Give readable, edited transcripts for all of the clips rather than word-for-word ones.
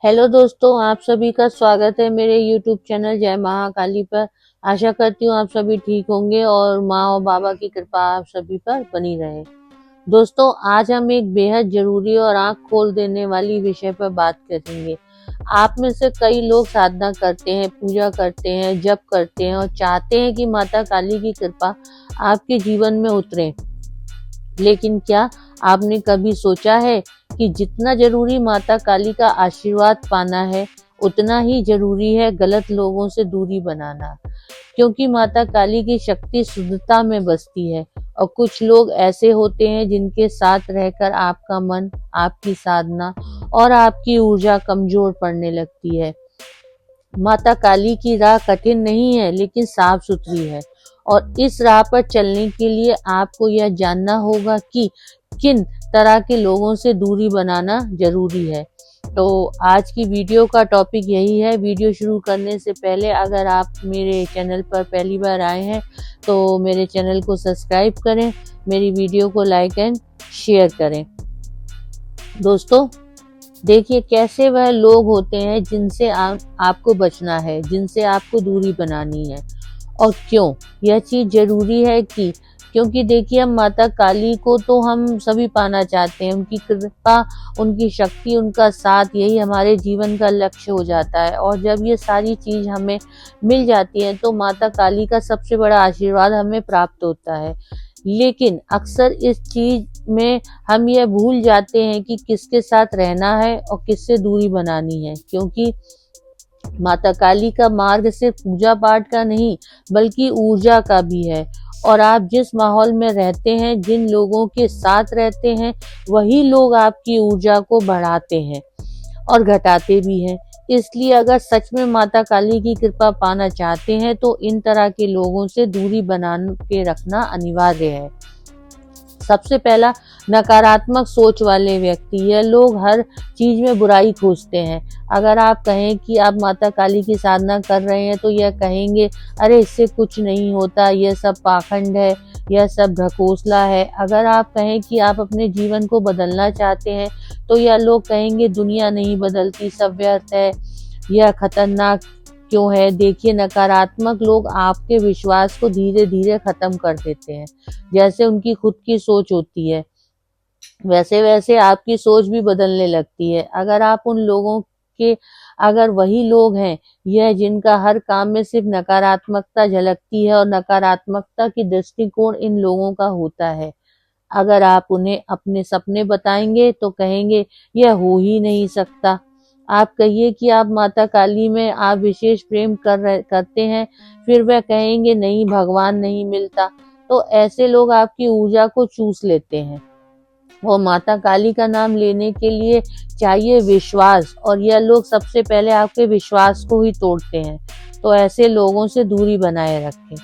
Hello दोस्तों, आप सभी का स्वागत है मेरे YouTube चैनल जय महाकाली पर। आशा करती हूँ आप सभी ठीक होंगे और माँ और बाबा की कृपा आप सभी पर बनी रहे। दोस्तों, आज हम एक बेहद जरूरी और आंख खोल देने वाली विषय पर बात करेंगे। आप में से कई लोग साधना करते हैं, पूजा करते हैं, जप करते हैं और चाहते हैं कि माता काली की कृपा आपके जीवन में उतरे। लेकिन क्या आपने कभी सोचा है कि जितना जरूरी माता काली का आशीर्वाद पाना है, उतना ही जरूरी है गलत लोगों से दूरी बनाना। क्योंकि माता काली की शक्ति शुद्धता में बसती है और कुछ लोग ऐसे होते हैं जिनके साथ रहकर आपका मन, आपकी साधना और आपकी ऊर्जा कमजोर पड़ने लगती है। माता काली की राह कठिन नहीं है, लेकिन साफ सुथरी है और इस राह पर चलने के लिए आपको यह जानना होगा कि किन तरह के लोगों से दूरी बनाना जरूरी है। तो आज की वीडियो का टॉपिक यही है। वीडियो शुरू करने से पहले अगर आप मेरे चैनल पर पहली बार आए हैं तो मेरे चैनल को सब्सक्राइब करें, मेरी वीडियो को लाइक एंड शेयर करें। दोस्तों, देखिए कैसे वह लोग होते हैं जिनसे आपको बचना है, जिनसे आपको दूरी बनानी है। और क्यों यह चीज जरूरी है क्योंकि देखिए, हम माता काली को तो हम सभी पाना चाहते हैं। उनकी कृपा, उनकी शक्ति, उनका साथ, यही हमारे जीवन का लक्ष्य हो जाता है। और जब ये सारी चीज हमें मिल जाती है तो माता काली का सबसे बड़ा आशीर्वाद हमें प्राप्त होता है। लेकिन अक्सर इस चीज में हम यह भूल जाते हैं कि किसके साथ रहना है और किससे दूरी बनानी है। क्योंकि माता काली का मार्ग सिर्फ पूजा पाठ का नहीं, बल्कि ऊर्जा का भी है। और आप जिस माहौल में रहते हैं, जिन लोगों के साथ रहते हैं, वही लोग आपकी ऊर्जा को बढ़ाते हैं और घटाते भी हैं। इसलिए अगर सच में माता काली की कृपा पाना चाहते हैं तो इन तरह के लोगों से दूरी बना के रखना अनिवार्य है। सबसे पहला, नकारात्मक सोच वाले व्यक्ति। यह लोग हर चीज में बुराई खोजते हैं। अगर आप कहें कि आप माता काली की साधना कर रहे हैं तो यह कहेंगे, अरे इससे कुछ नहीं होता, यह सब पाखंड है, यह सब ढकोसला है। अगर आप कहें कि आप अपने जीवन को बदलना चाहते हैं तो यह लोग कहेंगे, दुनिया नहीं बदलती, सब व्यर्थ है, यह खतरनाक क्यों है। देखिए, नकारात्मक लोग आपके विश्वास को धीरे धीरे खत्म कर देते हैं। जैसे उनकी खुद की सोच होती है, वैसे वैसे आपकी सोच भी बदलने लगती है। अगर आप उन लोगों के अगर वही लोग हैं यह जिनका हर काम में सिर्फ नकारात्मकता झलकती है और नकारात्मकता की दृष्टिकोण इन लोगों का होता है, अगर आप उन्हें अपने सपने बताएंगे तो कहेंगे यह हो ही नहीं सकता। आप कहिए कि आप माता काली में आप विशेष प्रेम करते हैं, फिर वह कहेंगे नहीं, भगवान नहीं मिलता। तो ऐसे लोग आपकी ऊर्जा को चूस लेते हैं। वो माता काली का नाम लेने के लिए चाहिए विश्वास, और यह लोग सबसे पहले आपके विश्वास को ही तोड़ते हैं। तो ऐसे लोगों से दूरी बनाए रखें,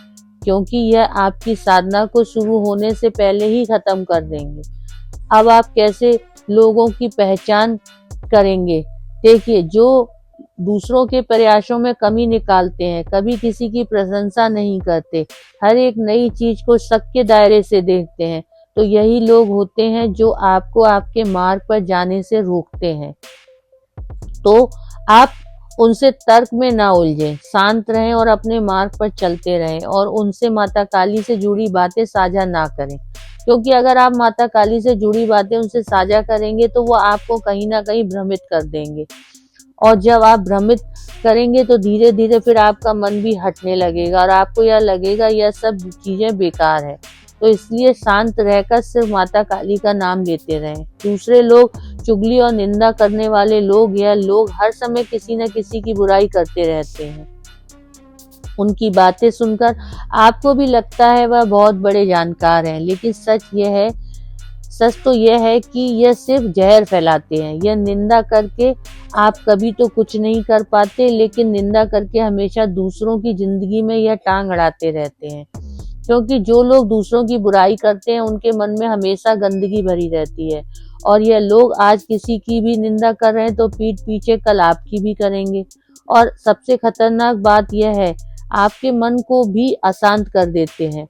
क्योंकि यह आपकी साधना को शुरू होने से पहले ही खत्म कर देंगे। अब आप कैसे लोगों की पहचान करेंगे? देखिए, जो दूसरों के प्रयासों में कमी निकालते हैं, कभी किसी की प्रशंसा नहीं करते, हर एक नई चीज को शक के दायरे से देखते हैं, तो यही लोग होते हैं जो आपको आपके मार्ग पर जाने से रोकते हैं। तो आप उनसे तर्क में ना उलझें, शांत रहें और अपने मार्ग पर चलते रहें और उनसे माता काली से जुड़ी बातें साझा ना करें। क्योंकि अगर आप माता काली से जुड़ी बातें उनसे साझा करेंगे तो वो आपको कहीं ना कहीं भ्रमित कर देंगे, और जब आप भ्रमित करेंगे तो धीरे धीरे फिर आपका मन भी हटने लगेगा और आपको यह लगेगा यह सब चीजें बेकार है। तो इसलिए शांत रहकर सिर्फ माता काली का नाम लेते रहें। दूसरे लोग, चुगली और निंदा करने वाले लोग, यह लोग हर समय किसी न किसी की बुराई करते रहते हैं। उनकी बातें सुनकर आपको भी लगता है वह बहुत बड़े जानकार हैं, लेकिन सच तो यह है कि यह सिर्फ जहर फैलाते हैं। यह निंदा करके आप कभी तो कुछ नहीं कर पाते, लेकिन निंदा करके हमेशा दूसरों की जिंदगी में यह टांग अड़ाते रहते हैं। क्योंकि जो लोग दूसरों की बुराई करते हैं उनके मन में हमेशा गंदगी भरी रहती है, और यह लोग आज किसी की भी निंदा कर रहे हैं तो पीठ पीछे कल आपकी भी करेंगे। और सबसे खतरनाक बात यह है, आपके मन को भी अशांत कर देते हैं।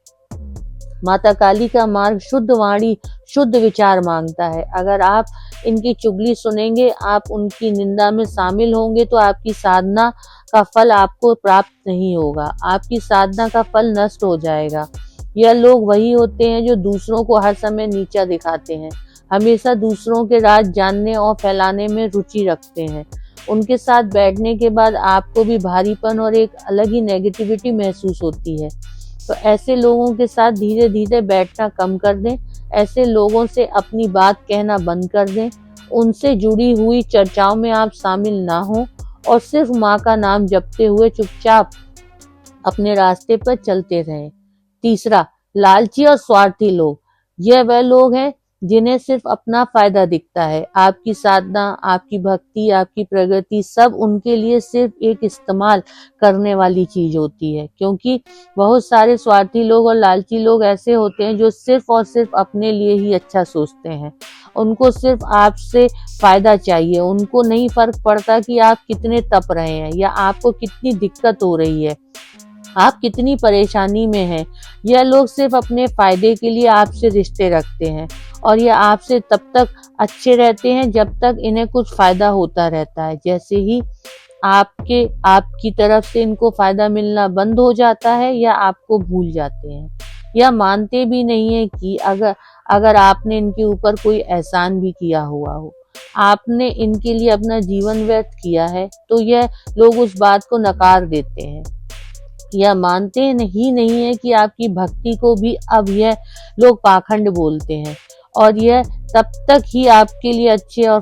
माता काली का मार्ग शुद्ध वाणी शुद्ध विचार मांगता है। अगर आप इनकी चुगली सुनेंगे, आप उनकी निंदा में शामिल होंगे तो आपकी साधना का फल आपको प्राप्त नहीं होगा, आपकी साधना का फल नष्ट हो जाएगा। यह लोग वही होते हैं जो दूसरों को हर समय नीचा दिखाते हैं, हमेशा दूसरों के राज जानने और फैलाने में रुचि रखते हैं। उनके साथ बैठने के बाद आपको भी भारीपन और एक अलग ही नेगेटिविटी महसूस होती है। तो ऐसे लोगों के साथ धीरे धीरे बैठना कम कर दें, ऐसे लोगों से अपनी बात कहना बंद कर दें, उनसे जुड़ी हुई चर्चाओं में आप शामिल ना हो और सिर्फ माँ का नाम जपते हुए चुपचाप अपने रास्ते पर चलते रहें। तीसरा, लालची और स्वार्थी लोग। यह वह लोग हैं जिन्हें सिर्फ अपना फायदा दिखता है। आपकी साधना, आपकी भक्ति, आपकी प्रगति सब उनके लिए सिर्फ एक इस्तेमाल करने वाली चीज होती है, क्योंकि बहुत सारे स्वार्थी लोग और लालची लोग ऐसे होते हैं जो सिर्फ और सिर्फ अपने लिए ही अच्छा सोचते हैं। उनको सिर्फ आपसे फायदा चाहिए, उनको नहीं फर्क पड़ता कि आप कितने तप रहे हैं या आपको कितनी दिक्कत हो रही है, आप कितनी परेशानी में हैं। यह लोग सिर्फ अपने फायदे के लिए आपसे रिश्ते रखते हैं और यह आपसे तब तक अच्छे रहते हैं जब तक इन्हें कुछ फायदा होता रहता है। जैसे ही आपकी तरफ से इनको फायदा मिलना बंद हो जाता है या आपको भूल जाते हैं, या मानते भी नहीं है कि अगर आपने इनके ऊपर कोई एहसान भी किया हुआ हो, आपने इनके लिए अपना जीवन व्यर्थ किया है, तो यह लोग उस बात को नकार देते हैं। यह मानते ही नहीं है कि आपकी भक्ति को भी अब यह लोग पाखंड बोलते हैं, और यह तब तक ही आपके लिए अच्छे और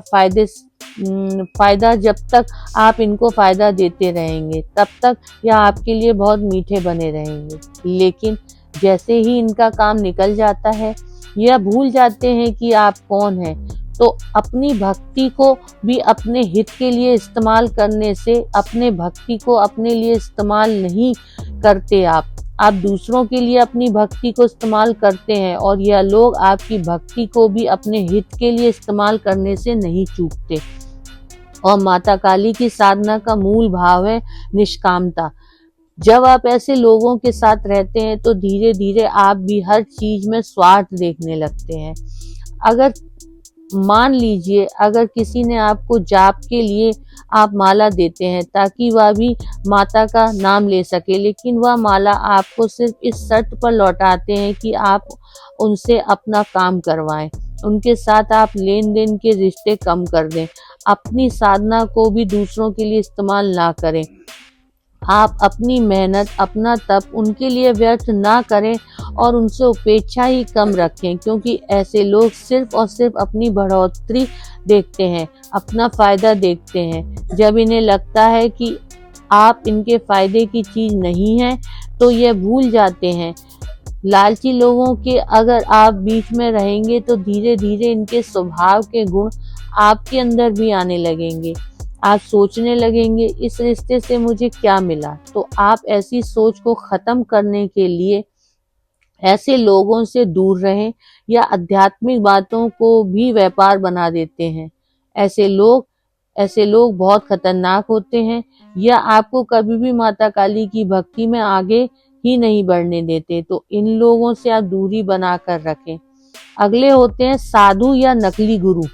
फायदा जब तक आप इनको फायदा देते रहेंगे, तब तक यह आपके लिए बहुत मीठे बने रहेंगे। लेकिन जैसे ही इनका काम निकल जाता है, यह भूल जाते हैं कि आप कौन हैं। तो अपनी भक्ति को भी अपने हित के लिए इस्तेमाल करने से अपने भक्ति को अपने लिए इस्तेमाल नहीं करते। आप दूसरों के लिए अपनी भक्ति को इस्तेमाल करते हैं, और यह लोग आपकी भक्ति को भी अपने हित के लिए इस्तेमाल करने से नहीं चूकते। और माता काली की साधना का मूल भाव है निष्कामता। जब आप ऐसे लोगों के साथ रहते हैं तो धीरे धीरे आप भी हर चीज में स्वार्थ देखने लगते हैं। अगर मान लीजिए, अगर किसी ने आपको जाप के लिए आप माला देते हैं ताकि वह भी माता का नाम ले सके, लेकिन वह माला आपको सिर्फ इस शर्त पर लौटाते हैं कि आप उनसे अपना काम करवाएं, उनके साथ आप लेन देन के रिश्ते कम कर दें, अपनी साधना को भी दूसरों के लिए इस्तेमाल ना करें, आप अपनी मेहनत, अपना तप उनके लिए व्यर्थ ना करें और उनसे उपेक्षा ही कम रखें, क्योंकि ऐसे लोग सिर्फ और सिर्फ अपनी बढ़ोतरी देखते हैं, अपना फायदा देखते हैं। जब इन्हें लगता है कि आप इनके फायदे की चीज नहीं है तो ये भूल जाते हैं। लालची लोगों के अगर आप बीच में रहेंगे तो धीरे धीरे इनके स्वभाव के गुण आपके अंदर भी आने लगेंगे। आप सोचने लगेंगे, इस रिश्ते से मुझे क्या मिला। तो आप ऐसी सोच को खत्म करने के लिए ऐसे लोगों से दूर रहें, या आध्यात्मिक बातों को भी व्यापार बना देते हैं। ऐसे लोग बहुत खतरनाक होते हैं, या आपको कभी भी माता काली की भक्ति में आगे ही नहीं बढ़ने देते। तो इन लोगों से आप दूरी बनाकर रखें। अगले होते हैं साधु या नकली गुरु।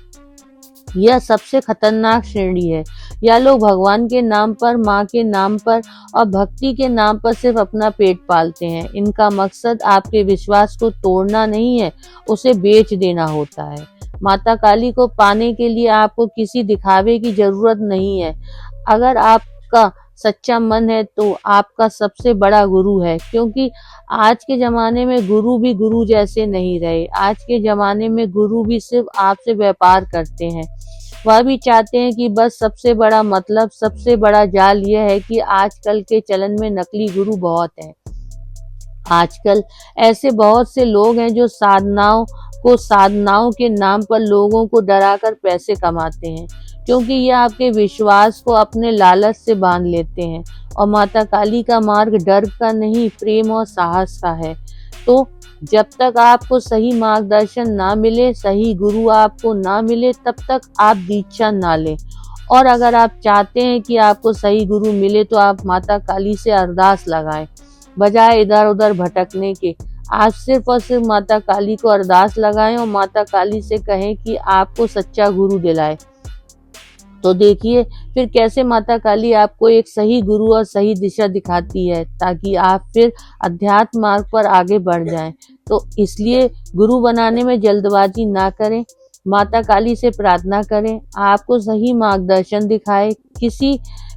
यह सबसे खतरनाक श्रेणी है। यह लोग भगवान के नाम पर, माँ के नाम पर और भक्ति के नाम पर सिर्फ अपना पेट पालते हैं। इनका मकसद आपके विश्वास को तोड़ना नहीं है, उसे बेच देना होता है। माता काली को पाने के लिए आपको किसी दिखावे की जरूरत नहीं है। अगर आपका सच्चा मन है तो आपका सबसे बड़ा गुरु है, क्योंकि आज के जमाने में गुरु भी गुरु जैसे नहीं रहे। आज के जमाने में गुरु भी सिर्फ आपसे व्यापार करते हैं। वह भी चाहते हैं कि बस सबसे बड़ा मतलब, सबसे बड़ा जाल यह है कि आजकल के चलन में नकली गुरु बहुत हैं। आजकल ऐसे बहुत से लोग हैं जो साधनाओं के नाम पर लोगों को डराकर पैसे कमाते हैं, क्योंकि यह आपके विश्वास को अपने लालच से बांध लेते हैं। और माता काली का मार्ग डर का नहीं, प्रेम और साहस का है। तो जब तक आपको सही मार्गदर्शन ना मिले, सही गुरु आपको ना मिले, तब तक आप दीक्षा ना लें। और अगर आप चाहते हैं कि आपको सही गुरु मिले तो आप माता काली से अरदास लगाएं, बजाय इधर उधर भटकने के। आप सिर्फ और सिर्फ माता काली को अरदास लगाएं और माता काली से कहें कि आपको सच्चा गुरु दिलाए। तो देखिए फिर कैसे माता काली आपको एक सही गुरु और सही दिशा दिखाती है, ताकि आप फिर अध्यात्म मार्ग पर आगे बढ़ जाएं। तो इसलिए गुरु बनाने में जल्दबाजी ना करें, माता काली से प्रार्थना करें आपको सही मार्गदर्शन दिखाए।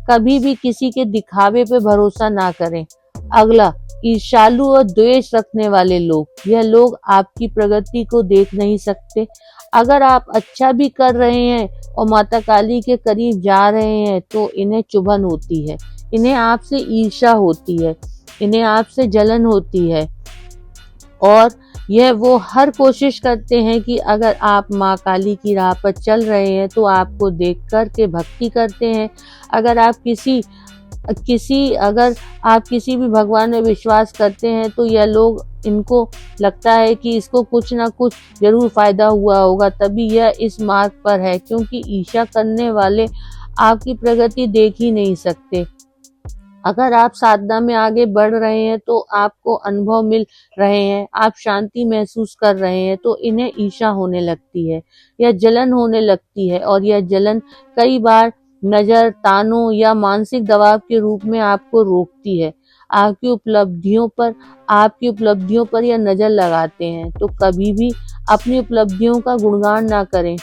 कभी भी किसी के दिखावे पे भरोसा ना करें। अगला, ईर्ष्यालु और द्वेष रखने वाले लोग, यह लोग आपकी प्रगति को देख नहीं सकते। अगर आप अच्छा भी कर रहे हैं और माता काली के करीब जा रहे हैं तो इन्हें चुभन होती है, इन्हें आपसे ईर्ष्या होती है, इन्हें आपसे जलन होती है और यह वो हर कोशिश करते हैं कि अगर आप माँ काली की राह पर चल रहे हैं तो आपको देख कर के भक्ति करते हैं। अगर आप किसी भी भगवान में विश्वास करते हैं तो यह लोग, इनको लगता है कि इसको कुछ ना कुछ जरूर फायदा हुआ होगा, तभी यह इस मार्ग पर है, क्योंकि ईर्ष्या करने वाले आपकी प्रगति देख ही नहीं सकते। अगर आप साधना में आगे बढ़ रहे हैं तो आपको अनुभव मिल रहे हैं, आप शांति महसूस कर रहे हैं, तो इन्हें ईर्ष्या होने लगती है, यह जलन होने लगती है और यह जलन कई बार नजर, तानों या मानसिक दबाव के रूप में आपको रोकती है। आपकी उपलब्धियों पर यह नजर लगाते हैं। तो कभी भी अपनी उपलब्धियों का गुणगान ना करें।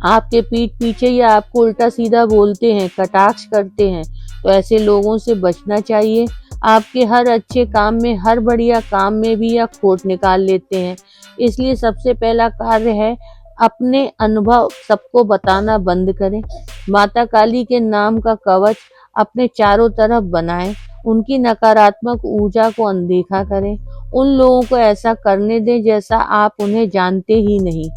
आपके पीठ पीछे या आपको उल्टा सीधा बोलते हैं, कटाक्ष करते हैं, तो ऐसे लोगों से बचना चाहिए। आपके हर अच्छे काम में, हर बढ़िया काम में भी यह खोट निकाल लेते हैं। इसलिए सबसे पहला कार्य है अपने अनुभव सबको बताना बंद करें। माता काली के नाम का कवच अपने चारों तरफ बनाएं। उनकी नकारात्मक ऊर्जा को अनदेखा करें। उन लोगों को ऐसा करने दें जैसा आप उन्हें जानते ही नहीं,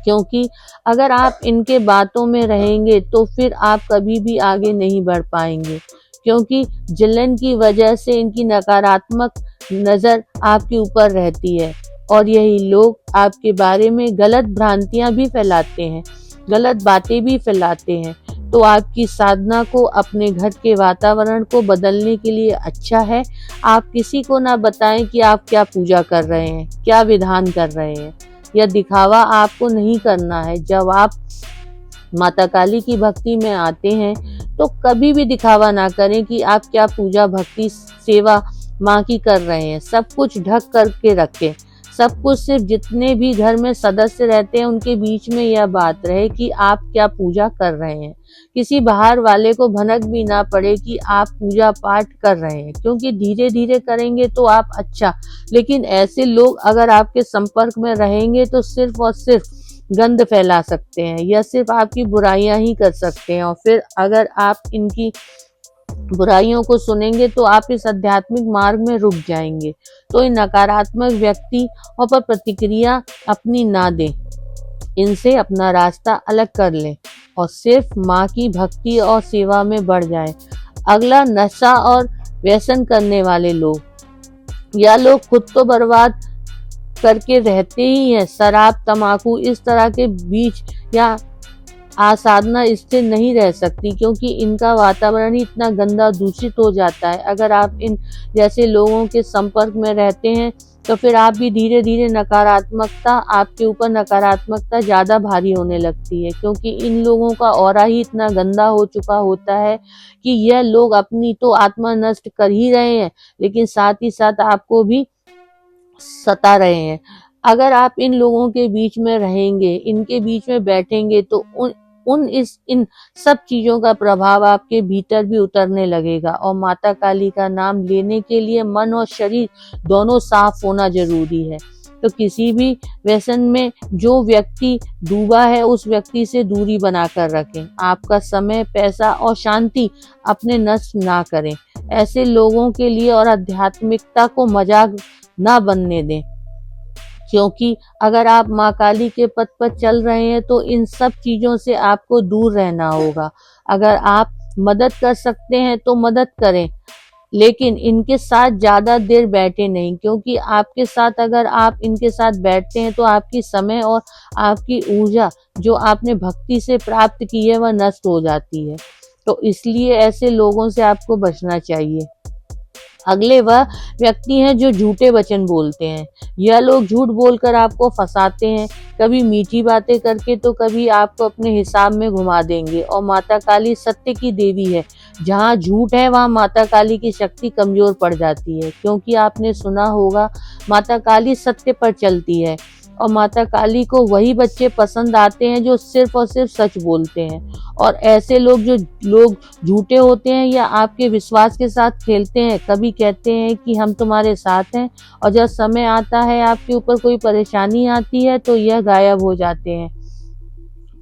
क्योंकि अगर आप इनके बातों में रहेंगे तो फिर आप कभी भी आगे नहीं बढ़ पाएंगे, क्योंकि जलन की वजह से इनकी नकारात्मक नजर आपके ऊपर रहती है और यही लोग आपके बारे में गलत भ्रांतियां भी फैलाते हैं, गलत बातें भी फैलाते हैं। तो आपकी साधना को, अपने घर के वातावरण को बदलने के लिए अच्छा है आप किसी को ना बताएं कि आप क्या पूजा कर रहे हैं, क्या विधान कर रहे हैं। यह दिखावा आपको नहीं करना है। जब आप माता काली की भक्ति में आते हैं तो कभी भी दिखावा ना करें कि आप क्या पूजा, भक्ति, सेवा माँ की कर रहे हैं। सब कुछ ढक करके रखें। सब कुछ सिर्फ जितने भी घर में सदस्य रहते हैं उनके बीच में यह बात रहे कि आप क्या पूजा कर रहे हैं। किसी बाहर वाले को भनक भी ना पड़े कि आप पूजा पाठ कर रहे हैं, क्योंकि धीरे धीरे करेंगे तो आप अच्छा, लेकिन ऐसे लोग अगर आपके संपर्क में रहेंगे तो सिर्फ और सिर्फ गंध फैला सकते हैं, या सिर्फ आपकी बुराइयां ही कर सकते हैं। और फिर अगर आप इनकी बुराइयों को सुनेंगे तो आप इस आध्यात्मिक मार्ग में रुक जाएंगे। तो इन नकारात्मक व्यक्तियों पर प्रतिक्रिया अपनी ना दें, इनसे अपना रास्ता अलग कर लें और सिर्फ माँ की भक्ति और सेवा में बढ़ जाएं। अगला, नशा और व्यसन करने वाले लोग, या लोग खुद तो बर्बाद करके रहते ही हैं। शराब, तंबाकू, इस तरह के बीच या साधना इससे नहीं रह सकती, क्योंकि इनका वातावरण ही इतना गंदा, दूषित हो जाता है। अगर आप इन जैसे लोगों के संपर्क में रहते हैं तो फिर आप भी धीरे धीरे आपके ऊपर नकारात्मकता ज्यादा भारी होने लगती है, क्योंकि इन लोगों का ऑरा ही इतना गंदा हो चुका होता है कि यह लोग अपनी तो आत्मा नष्ट कर ही रहे हैं, लेकिन साथ ही साथ आपको भी सता रहे हैं। अगर आप इन लोगों के बीच में रहेंगे, इनके बीच में बैठेंगे, तो इन सब चीजों का प्रभाव आपके भीतर भी उतरने लगेगा। और माता काली का नाम लेने के लिए मन और शरीर दोनों साफ होना जरूरी है। तो किसी भी व्यसन में जो व्यक्ति डूबा है उस व्यक्ति से दूरी बनाकर रखें। आपका समय, पैसा और शांति अपने नष्ट ना करें। ऐसे लोगों के लिए और आध्यात्मिकता को मजाक ना बनने दें, क्योंकि अगर आप माँ काली के पथ पर चल रहे हैं तो इन सब चीजों से आपको दूर रहना होगा। अगर आप मदद कर सकते हैं तो मदद करें, लेकिन इनके साथ ज्यादा देर बैठे नहीं, क्योंकि आपके साथ, अगर आप इनके साथ बैठते हैं तो आपकी समय और आपकी ऊर्जा जो आपने भक्ति से प्राप्त की है वह नष्ट हो जाती है। तो इसलिए ऐसे लोगों से आपको बचना चाहिए। अगले वह व्यक्ति हैं जो झूठे वचन बोलते हैं। यह लोग झूठ बोलकर आपको फंसाते हैं, कभी मीठी बातें करके तो कभी आपको अपने हिसाब में घुमा देंगे। और माता काली सत्य की देवी है। जहाँ झूठ है वहाँ माता काली की शक्ति कमजोर पड़ जाती है, क्योंकि आपने सुना होगा माता काली सत्य पर चलती है। और माता काली को वही बच्चे पसंद आते हैं जो सिर्फ और सिर्फ सच बोलते हैं। और ऐसे लोग झूठे होते हैं या आपके विश्वास के साथ खेलते हैं, कभी कहते हैं कि हम तुम्हारे साथ हैं, और जब समय आता है आपके ऊपर कोई परेशानी आती है तो यह गायब हो जाते हैं।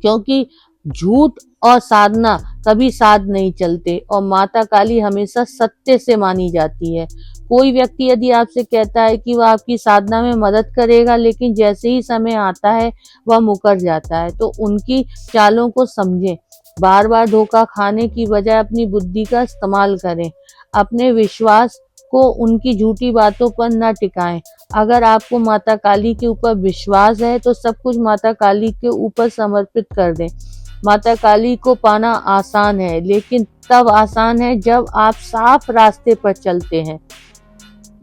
क्योंकि झूठ और साधना कभी साथ नहीं चलते, और माता काली हमेशा सत्य से मानी जाती है। कोई व्यक्ति यदि आपसे कहता है कि वह आपकी साधना में मदद करेगा, लेकिन जैसे ही समय आता है वह मुकर जाता है, तो उनकी चालों को समझें। बार बार धोखा खाने की बजाय अपनी बुद्धि का इस्तेमाल करें। अपने विश्वास को उनकी झूठी बातों पर न टिकाएं। अगर आपको माता काली के ऊपर विश्वास है तो सब कुछ माता काली के ऊपर समर्पित कर दें। माता काली को पाना आसान है, लेकिन तब आसान है जब आप साफ रास्ते पर चलते हैं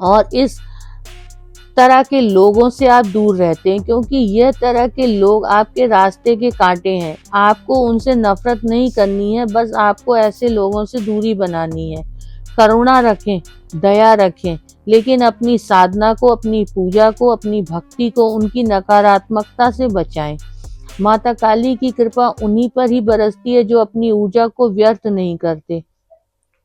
और इस तरह के लोगों से आप दूर रहते हैं, क्योंकि यह तरह के लोग आपके रास्ते के कांटे हैं। आपको उनसे नफरत नहीं करनी है, बस आपको ऐसे लोगों से दूरी बनानी है। करुणा रखें, दया रखें, लेकिन अपनी साधना को, अपनी पूजा को, अपनी भक्ति को उनकी नकारात्मकता से बचाएं। माता काली की कृपा उन्हीं पर ही बरसती है जो अपनी ऊर्जा को व्यर्थ नहीं करते।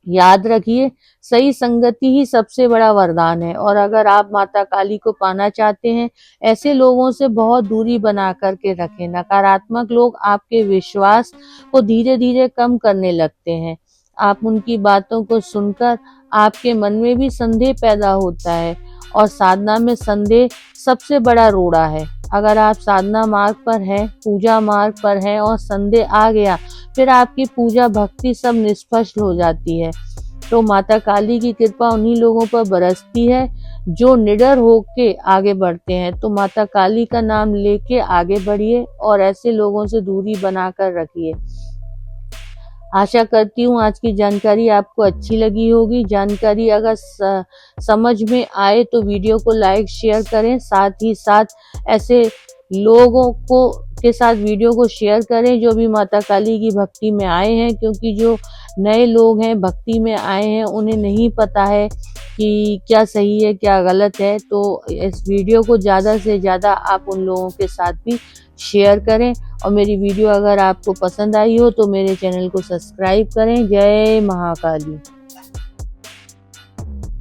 याद रखिए, सही संगति ही सबसे बड़ा वरदान है। और अगर आप माता काली को पाना चाहते हैं, ऐसे लोगों से बहुत दूरी बना करके रखें। नकारात्मक लोग आपके विश्वास को धीरे धीरे कम करने लगते हैं। आप उनकी बातों को सुनकर आपके मन में भी संदेह पैदा होता है, और साधना में संदेह सबसे बड़ा रोड़ा है। अगर आप साधना मार्ग पर हैं, पूजा मार्ग पर हैं और संदेह आ गया, फिर आपकी पूजा भक्ति सब निष्फल हो जाती है। तो माता काली की कृपा उन्हीं लोगों पर बरसती है जो निडर होके आगे बढ़ते हैं। तो माता काली का नाम लेके आगे बढ़िए और ऐसे लोगों से दूरी बनाकर रखिए। आशा करती हूँ आज की जानकारी आपको अच्छी लगी होगी। जानकारी अगर समझ में आए तो वीडियो को लाइक शेयर करें, साथ ही साथ ऐसे लोगों को के साथ वीडियो को शेयर करें जो भी माता काली की भक्ति में आए हैं, क्योंकि जो नए लोग हैं भक्ति में आए हैं उन्हें नहीं पता है कि क्या सही है क्या गलत है। तो इस वीडियो को ज़्यादा से ज़्यादा आप उन लोगों के साथ भी शेयर करें, और मेरी वीडियो अगर आपको पसंद आई हो तो मेरे चैनल को सब्सक्राइब करें। जय महाकाली।